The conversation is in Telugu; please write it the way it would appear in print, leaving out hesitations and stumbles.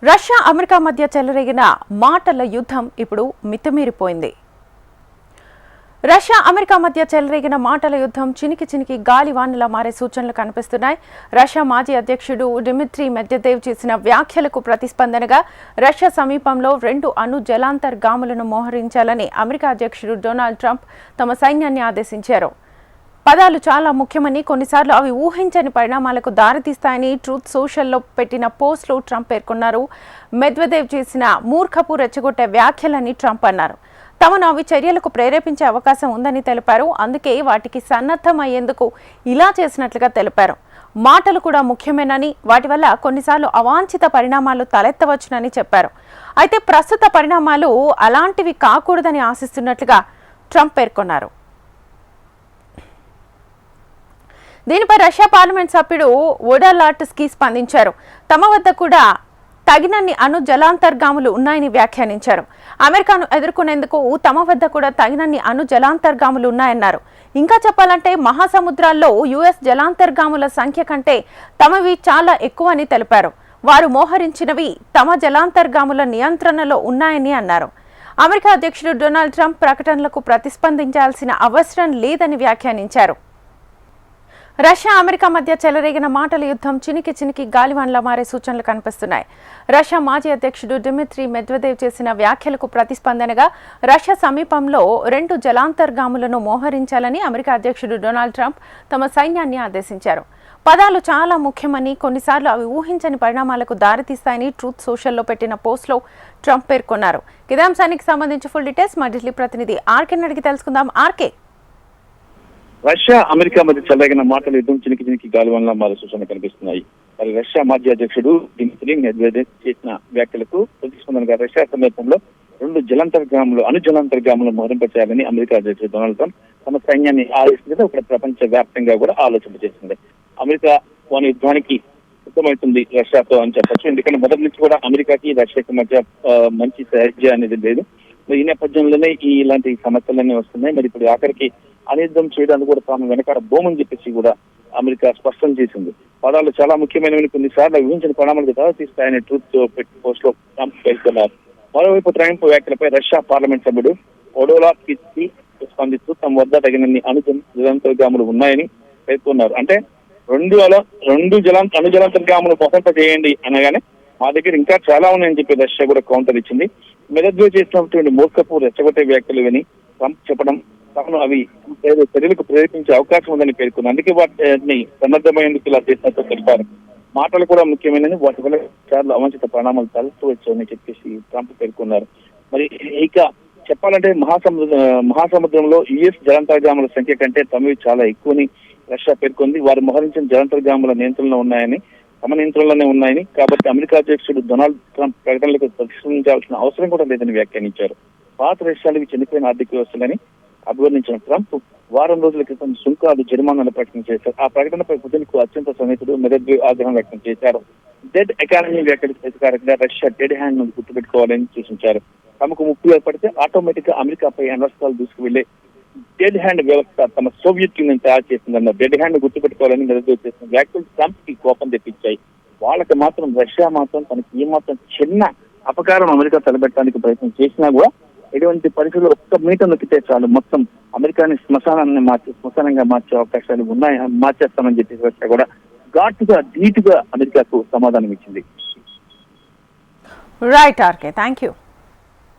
రష్యా అమెరికా మధ్య చెలరేగిన మాటల యుద్ధం ఇప్పుడు మితిమీరిపోయింది. రష్యా అమెరికా మధ్య చెలరేగిన మాటల యుద్ధం చినికి చినికి గాలివానలా మారే సూచనలు కనిపిస్తున్నాయి. రష్యా మాజీ అధ్యక్షుడు డిమిట్రీ మెద్వెదేవ్ చేసిన వ్యాఖ్యలకు ప్రతిస్పందనగా రష్యా సమీపంలో 2 అణు జలాంతర్గాములను మోహరించాలని అమెరికా అధ్యక్షుడు డొనాల్డ్ ట్రంప్ తమ సైన్యాన్ని ఆదేశించారు. పదాలు చాలా ముఖ్యమని, కొన్నిసార్లు అవి ఊహించని పరిణామాలకు దారితీస్తాయని ట్రూత్ సోషల్లో పెట్టిన పోస్టులో ట్రంప్ పేర్కొన్నారు. మెద్వెదేవ్ చేసిన మూర్ఖపు రెచ్చగొట్టే వ్యాఖ్యలని ట్రంప్ అన్నారు. తమను అవి చర్యలకు ప్రేరేపించే అవకాశం ఉందని తెలిపారు. అందుకే వాటికి సన్నద్ధమయ్యేందుకు ఇలా చేసినట్లుగా తెలిపారు. మాటలు కూడా ముఖ్యమేనని, వాటి వల్ల కొన్నిసార్లు అవాంఛిత పరిణామాలు తలెత్తవచ్చునని చెప్పారు. అయితే ప్రస్తుత పరిణామాలు అలాంటివి కాకూడదని ఆశిస్తున్నట్లుగా ట్రంప్ పేర్కొన్నారు. దీనిపై రష్యా పార్లమెంట్ సభ్యుడు వోడాలాట్స్కీ స్పందించారు. తమ వద్ద కూడా తగినన్ని అణు జలాంతర్గాములు ఉన్నాయని వ్యాఖ్యానించారు. అమెరికాను ఎదుర్కొనేందుకు తమ వద్ద కూడా తగినన్ని అణు జలాంతర్గాములు ఉన్నాయన్నారు. ఇంకా చెప్పాలంటే మహాసముద్రాల్లో యుఎస్ జలాంతర్గాముల సంఖ్య కంటే తమవి చాలా ఎక్కువని తెలిపారు. వారు మోహరించినవి తమ జలాంతర్గాముల నియంత్రణలో ఉన్నాయని అన్నారు. అమెరికా అధ్యక్షుడు డొనాల్డ్ ట్రంప్ ప్రకటనలకు ప్రతిస్పందించాల్సిన అవసరం లేదని వ్యాఖ్యానించారు. రష్యా అమెరికా మధ్య చెలరేగిన మాటల యుద్ధం చినికి చినికి గాలివానలా మారే సూచనలు కనిపిస్తున్నాయి. రష్యా మాజీ అధ్యక్షుడు డిమిట్రీ మెద్వెదేవ్ చేసిన వ్యాఖ్యలకు ప్రతిస్పందనగా రష్యా సమీపంలో 2 జలాంతర్గాములను మోహరించాలని అమెరికా అధ్యక్షుడు డొనాల్డ్ ట్రంప్ తమ సైన్యాన్ని ఆదేశించారు. పదాలు చాలా ముఖ్యమని, కొన్నిసార్లు అవి ఊహించని పరిణామాలకు దారితీస్తాయని ట్రూత్ సోషల్లో పెట్టిన పోస్టులో ట్రంప్ పేర్కొన్నారు. ఇదే అంశానికి సంబంధించి ఫుల్ డీటెయిల్స్ మా ఢిల్లీ ప్రతినిధి ఆర్కేని అడిగి తెలుసుకుందాం. ఆర్కే, రష్యా అమెరికా మధ్య చెలరేగిన మాటల యుద్ధం చినికి చినికి గాలివానలా మారే సూచనలు కనిపిస్తున్నాయి. మరి రష్యా మాజీ అధ్యక్షుడు డిమిట్రీ మెద్వెదేవ్ చేసిన వ్యాఖ్యలకు ప్రతిస్పందనగా రష్యా సమీపంలో 2 అణు జలాంతర్గాములను మోహరింపచేయాలని అమెరికా అధ్యక్షుడు డొనాల్డ్ ట్రంప్ తమ సైన్యాన్ని ఆదేశించడం ఇక్కడ ప్రపంచ వ్యాప్తంగా కూడా ఆలోచన చేసింది. అమెరికా వాని యుద్ధానికి సిద్ధమవుతుంది రష్యాతో అని చెప్పచ్చు. ఎందుకంటే మొదటి నుంచి కూడా అమెరికాకి రష్యాకి మధ్య మంచి సహజ అనేది లేదు. మరి ఈ నేపథ్యంలోనే ఇలాంటి సమస్యలన్నీ వస్తున్నాయి. మరి ఇప్పుడు ఆఖరికి అనియుద్ధం చేయడానికి కూడా తాము వెనకాల బోమని చెప్పేసి కూడా అమెరికా స్పష్టం చేసింది. పదాలు చాలా ముఖ్యమైనవి, కొన్నిసార్లు ఊహించిన పరిణామాలకు దారితీస్తాయని ట్రూత్ పోస్ట్ లో ట్రంప్ పేర్కొన్నారు. మరోవైపు ట్రంప్ వ్యాఖ్యలపై రష్యా పార్లమెంట్ సభ్యుడు వోడాలాట్స్కీ స్పందిస్తూ తమ వద్ద తగినన్ని అణు జలాంతర్గాములు ఉన్నాయని పేర్కొన్నారు. అంటే 2 అణు జలాంతర్గాములు మొహంత చేయండి అనగానే మా దగ్గర ఇంకా చాలా ఉన్నాయని చెప్పి రష్యా కూడా కౌంటర్ ఇచ్చింది. మెదద్వేవ్ చేసినటువంటి మూర్ఖపు రెచ్చగొట్టే వ్యాఖ్యలు విని ట్రంప్ చెప్పడం తాను అవి చర్యలకు ప్రేరేపించే అవకాశం ఉందని పేర్కొన్నారు. అందుకే వాటిని సన్నద్ధమయ్యేందుకు ఇలా చేసినట్టు తెలిపారు. మాటలు కూడా ముఖ్యమైనవి, వాటి వల్ల చాలా అవాంఛిత పరిణామాలు తలెత్తవచ్చని చెప్పేసి ట్రంప్ పేర్కొన్నారు. మరి ఇక చెప్పాలంటే మహాసముద్రంలో యుఎస్ జలాంతర్గాముల సంఖ్య కంటే తమవి చాలా ఎక్కువని రష్యా పేర్కొంది. వారు మోహరించిన జలాంతర్గాముల నియంత్రణలో ఉన్నాయని, తమ నియంత్రణలోనే ఉన్నాయని, కాబట్టి అమెరికా అధ్యక్షుడు డొనాల్డ్ ట్రంప్ ప్రకటనలకు ప్రతిస్పందించాల్సిన అవసరం కూడా లేదని వ్యాఖ్యానించారు. పాత దేశాలకు చెందిపోయిన ఆర్థిక వ్యవస్థలని అభివర్ణించిన ట్రంప్ వారం రోజుల క్రితం సుంకాలు జరిమానాలు ప్రకటన చేశారు. ఆ ప్రకటనపై పుతిన్కు అత్యంత సన్నిహితుడు మెదద్వేవ్ ఆగ్రహం వ్యక్తం చేశారు. డెడ్ ఎకానమీ వ్యాఖ్యలకు ప్రతికారంగా రష్యా డెడ్ హ్యాండ్ ను గుర్తుపెట్టుకోవాలని సూచించారు. తమకు ముప్పు ఏర్పడితే ఆటోమేటిక్ గా అమెరికాపై అణ్వస్త్రాలు దూసుకువెళ్లే డెడ్ హ్యాండ్ వ్యవస్థ తమ సోవియట్ యూనియన్ తయారు చేసిందన్న డెడ్ హ్యాండ్ గుర్తుపెట్టుకోవాలని మెదద్వేవ్ చేసిన వ్యాఖ్యలు ట్రంప్ కి కోపం తెప్పించాయి. వాళ్ళకి మాత్రం రష్యా మాత్రం తనకి ఏమాత్రం చిన్న అపకారం అమెరికా తలబెట్టడానికి ప్రయత్నం చేసినా కూడా ఎటువంటి పరిస్థితుల్లో 1 మీటర్ నొక్కితే చాలు మొత్తం అమెరికాని శ్మశానంగా మార్చే అవకాశాలు ఉన్నాయి, మార్చేస్తామని చెప్పి రష్యా కూడా ఘాటుగా ధీటుగా అమెరికాకు సమాధానం ఇచ్చింది. Right RK, thank you.